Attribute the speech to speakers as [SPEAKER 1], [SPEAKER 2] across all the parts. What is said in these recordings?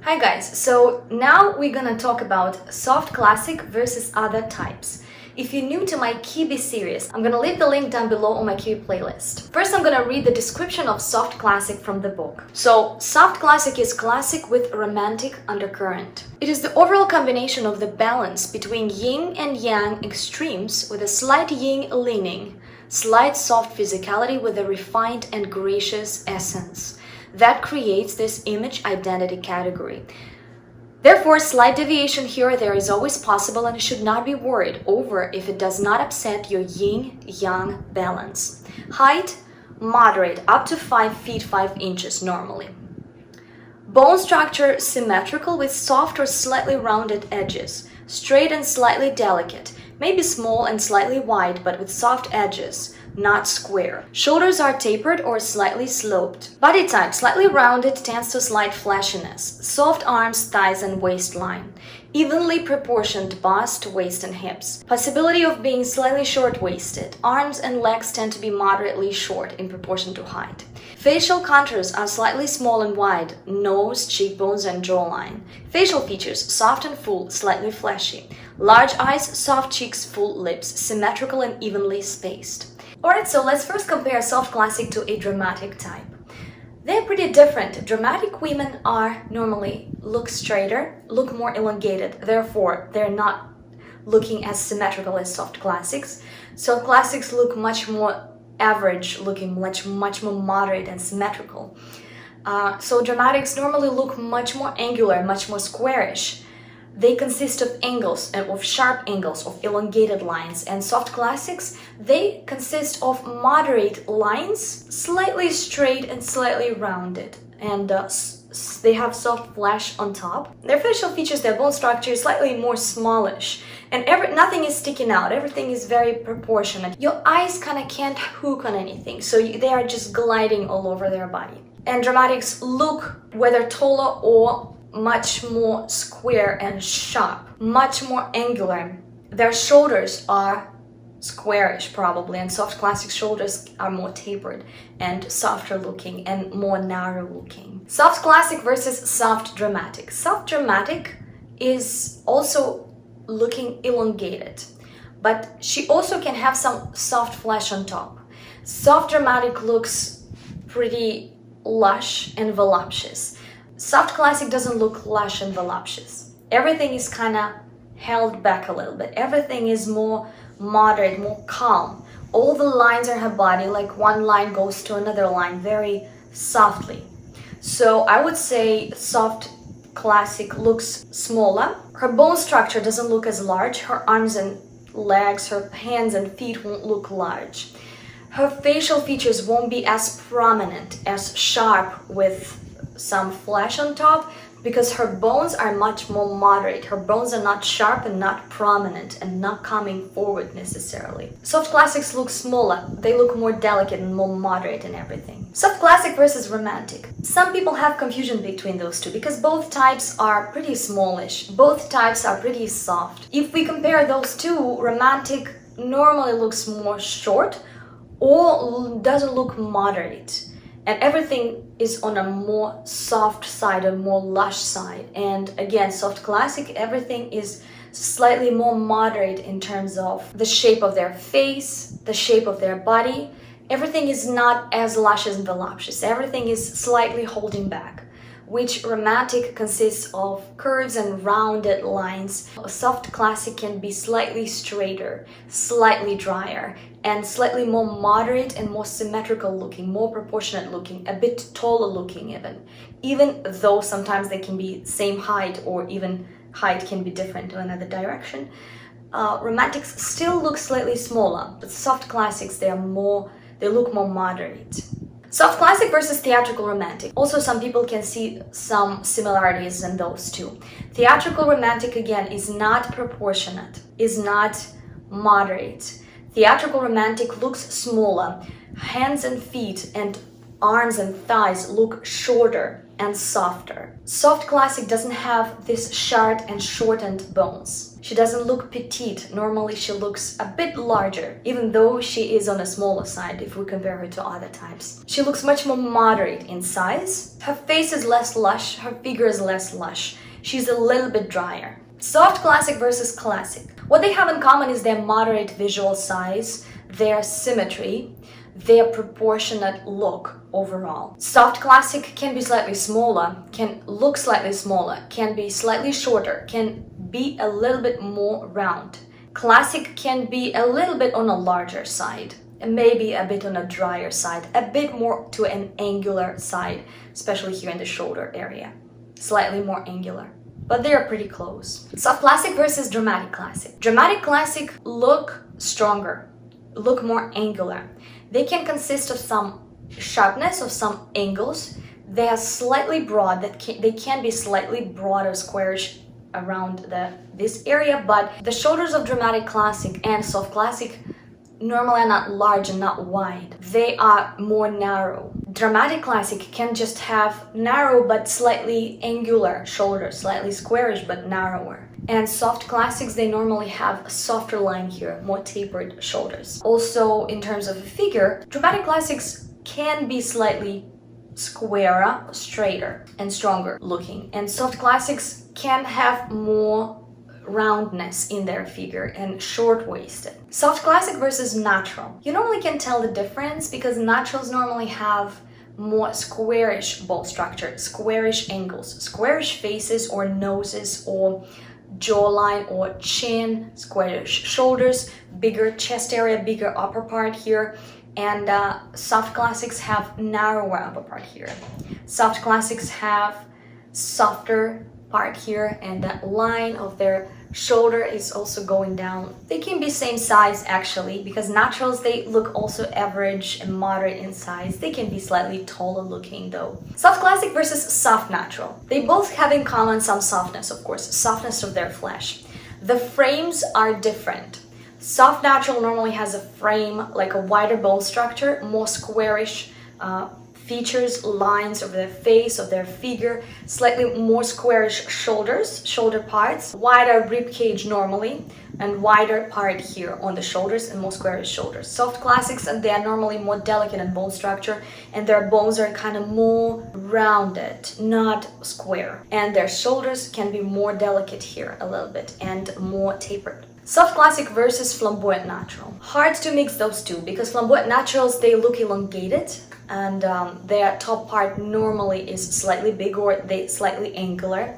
[SPEAKER 1] Hi guys, so now we're gonna talk about soft classic versus other types. If you're new to my kibbe series, I'm gonna leave the link down below on my kibbe playlist. First, I'm gonna read the description of soft classic from the book. So, soft classic is classic with romantic undercurrent. It is the overall combination of the balance between yin and yang extremes with a slight yin leaning, slight soft physicality with a refined and gracious essence that creates this image identity category. Therefore, slight deviation here or there is always possible and you should not be worried over if it does not upset your yin-yang balance. Height, moderate, up to 5 feet 5 inches normally. Bone structure, symmetrical with soft or slightly rounded edges. Straight and slightly delicate, maybe small and slightly wide but with soft edges. Not square. Shoulders are tapered or slightly sloped. Body type slightly rounded, tends to slight fleshiness. Soft arms, thighs, and waistline. Evenly proportioned bust, waist, and hips. Possibility of being slightly short-waisted. Arms and legs tend to be moderately short in proportion to height. Facial contours are slightly small and wide. Nose, cheekbones, and jawline. Facial features soft and full, slightly fleshy. Large eyes, soft cheeks, full lips. Symmetrical and evenly spaced. Alright, so let's first compare soft classic to a dramatic type. They're pretty different. Dramatic women are normally look straighter, look more elongated, therefore they're not looking as symmetrical as soft classics. Soft classics look much more average looking, much more moderate and symmetrical. So dramatics normally look much more angular, much more squarish. They consist of angles and of sharp angles, of elongated lines, and soft classics, they consist of moderate lines, slightly straight and slightly rounded, and they have soft flesh on top. Their facial features, their bone structure is slightly more smallish, and nothing is sticking out, everything is very proportionate. Your eyes kind of can't hook on anything, so they are just gliding all over their body. And dramatics look, whether taller or much more square and sharp, much more angular. Their shoulders are squarish probably, and soft classic shoulders are more tapered and softer looking and more narrow looking. Soft classic versus soft dramatic. Soft dramatic is also looking elongated, but she also can have some soft flesh on top. Soft dramatic looks pretty lush and voluptuous. Soft classic doesn't look lush and voluptuous. Everything is kind of held back a little bit. Everything is more moderate, more calm. All the lines on her body, like one line goes to another line very softly. So I would say soft classic looks smaller. Her bone structure doesn't look as large. Her arms and legs, her hands and feet won't look large. Her facial features won't be as prominent, as sharp with some flesh on top, because her bones are much more moderate. Her bones are not sharp and not prominent and not coming forward necessarily. Soft classics look smaller. They look more delicate and more moderate in everything. Soft classic versus romantic. Some people have confusion between those two because both types are pretty smallish. Both types are pretty soft. If we compare those two, romantic normally looks more short or doesn't look moderate. And everything is on a more soft side, a more lush side. And again, soft classic, everything is slightly more moderate in terms of the shape of their face, the shape of their body. Everything is not as lush and voluptuous. Everything is slightly holding back, which romantic consists of curves and rounded lines. A soft classic can be slightly straighter, slightly drier, and slightly more moderate and more symmetrical looking, more proportionate looking, a bit taller looking even though sometimes they can be same height or even height can be different to another direction. Romantics still look slightly smaller, but soft classics, they look more moderate. Soft classic versus theatrical romantic. Also, some people can see some similarities in those two. Theatrical romantic, again, is not proportionate, is not moderate. Theatrical romantic looks smaller. Hands and feet and arms and thighs look shorter and softer. Soft classic doesn't have this sharp and shortened bones. She doesn't look petite. Normally she looks a bit larger, even though she is on a smaller side if we compare her to other types. She looks much more moderate in size. Her face is less lush, her figure is less lush. She's a little bit drier. Soft classic versus classic. What they have in common is their moderate visual size, their symmetry, their proportionate look overall. Soft classic can be slightly smaller, can look slightly smaller, can be slightly shorter, can be a little bit more round. Classic can be a little bit on a larger side, and maybe a bit on a drier side, a bit more to an angular side, especially here in the shoulder area. Slightly more angular, but they are pretty close. Soft classic versus dramatic classic. Dramatic classic look stronger, look more angular. They can consist of some sharpness, of some angles. They are slightly broad, they can be slightly broader, squarish around this area, but the shoulders of dramatic classic and soft classic normally are not large and not wide. They are more narrow. Dramatic classic can just have narrow but slightly angular shoulders, slightly squarish but narrower. And soft classics, they normally have a softer line here, more tapered shoulders. Also, in terms of a figure, dramatic classics can be slightly squarer, straighter, and stronger looking. And soft classics can have more roundness in their figure and short-waisted. Soft classic versus natural. You normally can tell the difference because naturals normally have more squarish bone structure, squarish angles, squarish faces or noses or jawline or chin, squarish shoulders, bigger chest area, bigger upper part here. And soft classics have narrower upper part here. Soft classics have softer part here, and that line of their shoulder is also going down. They can be same size actually, because naturals, they look also average and moderate in size. They can be slightly taller looking though. Soft classic versus soft natural. They both have in common some softness, of course, softness of their flesh. The frames are different. Soft natural normally has a frame like a wider bone structure, more squarish features, lines of their face, of their figure, slightly more squarish shoulders, shoulder parts, wider rib cage normally, and wider part here on the shoulders and more squarish shoulders. Soft classics, and they are normally more delicate in bone structure, and their bones are kind of more rounded, not square. And their shoulders can be more delicate here a little bit and more tapered. Soft classic versus flamboyant natural. Hard to mix those two because flamboyant naturals, they look elongated, and their top part normally is slightly big or they slightly angular,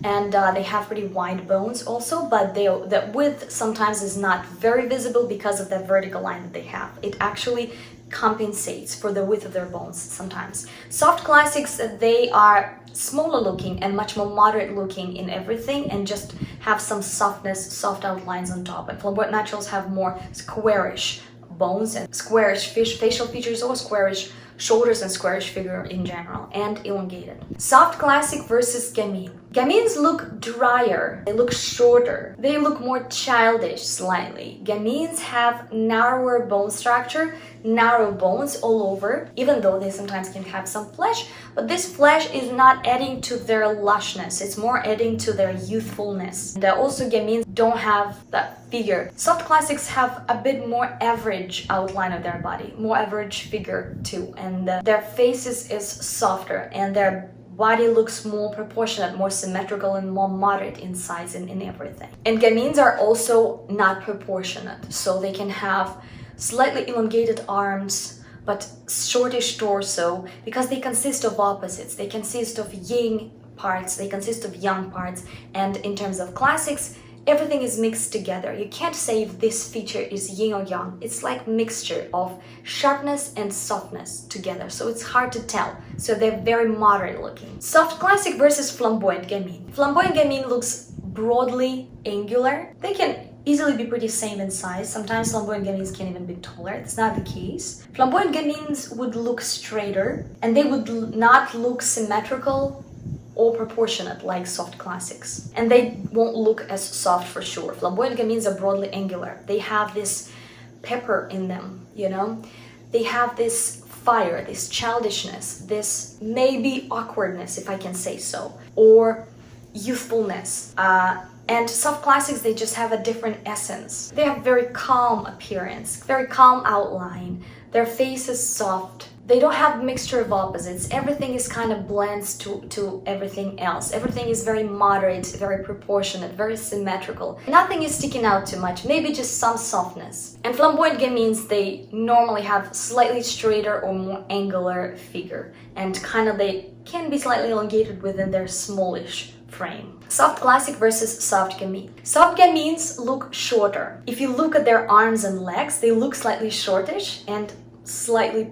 [SPEAKER 1] and they have pretty wide bones also, but the width sometimes is not very visible because of that vertical line that they have. It actually compensates for the width of their bones sometimes. Soft classics, they are smaller looking and much more moderate looking in everything and just have some softness, soft outlines on top. And flamboyant naturals have more squarish bones and squarish facial features or squarish shoulders and squarish figure in general, and elongated. Soft classic versus gamine. Gamines look drier, they look shorter, they look more childish slightly. Gamines have narrower bone structure, narrow bones all over, even though they sometimes can have some flesh, but this flesh is not adding to their lushness, it's more adding to their youthfulness. And also gamines don't have that figure. Soft classics have a bit more average outline of their body, more average figure too, and their faces is softer and their body looks more proportionate, more symmetrical, and more moderate in size and in everything. And gamines are also not proportionate, so they can have slightly elongated arms but shortish torso because they consist of opposites. They consist of yin parts, they consist of yang parts, and in terms of classics, everything is mixed together. You can't say if this feature is yin or yang. It's like mixture of sharpness and softness together, so it's hard to tell. So they're very moderate looking. Soft classic versus flamboyant gamine. Flamboyant gamine looks broadly angular. They can easily be pretty same in size. Sometimes flamboyant gamines can even be taller. That's not the case. Flamboyant gamines would look straighter and they would not look symmetrical or proportionate like soft classics, and they won't look as soft for sure. Flamboyant gamines are broadly angular. They have this pepper in them, you know, they have this fire, this childishness, this maybe awkwardness, if I can say so, or youthfulness, And soft classics, they just have a different essence. They have very calm appearance, very calm outline. Their face is soft. They don't have mixture of opposites. Everything is kind of blends to everything else. Everything is very moderate, very proportionate, very symmetrical. Nothing is sticking out too much, maybe just some softness. And flamboyant gamines, they normally have slightly straighter or more angular figure, and kind of they can be slightly elongated within their smallish frame. Soft classic versus soft gamine. Soft gamines look shorter. If you look at their arms and legs, they look slightly shortish and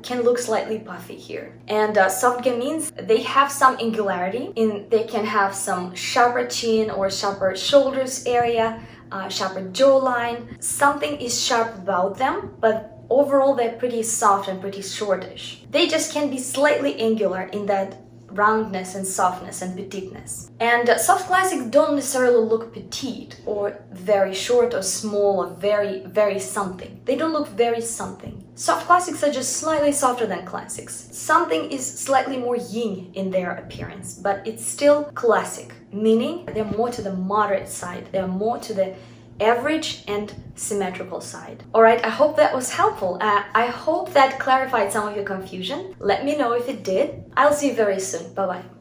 [SPEAKER 1] can look slightly puffy here. And soft gamines, they have some angularity they can have some sharper chin or sharper shoulders area, sharper jawline. Something is sharp about them, but overall they're pretty soft and pretty shortish. They just can be slightly angular in that roundness and softness and petiteness. And soft classics don't necessarily look petite or very short or small or very something. They don't look very something. Soft classics are just slightly softer than classics. Something is slightly more yin in their appearance, but it's still classic, meaning they're more to the moderate side. They're more to the average and symmetrical side. Alright, I hope that was helpful. I hope that clarified some of your confusion. Let me know if it did. I'll see you very soon. Bye bye.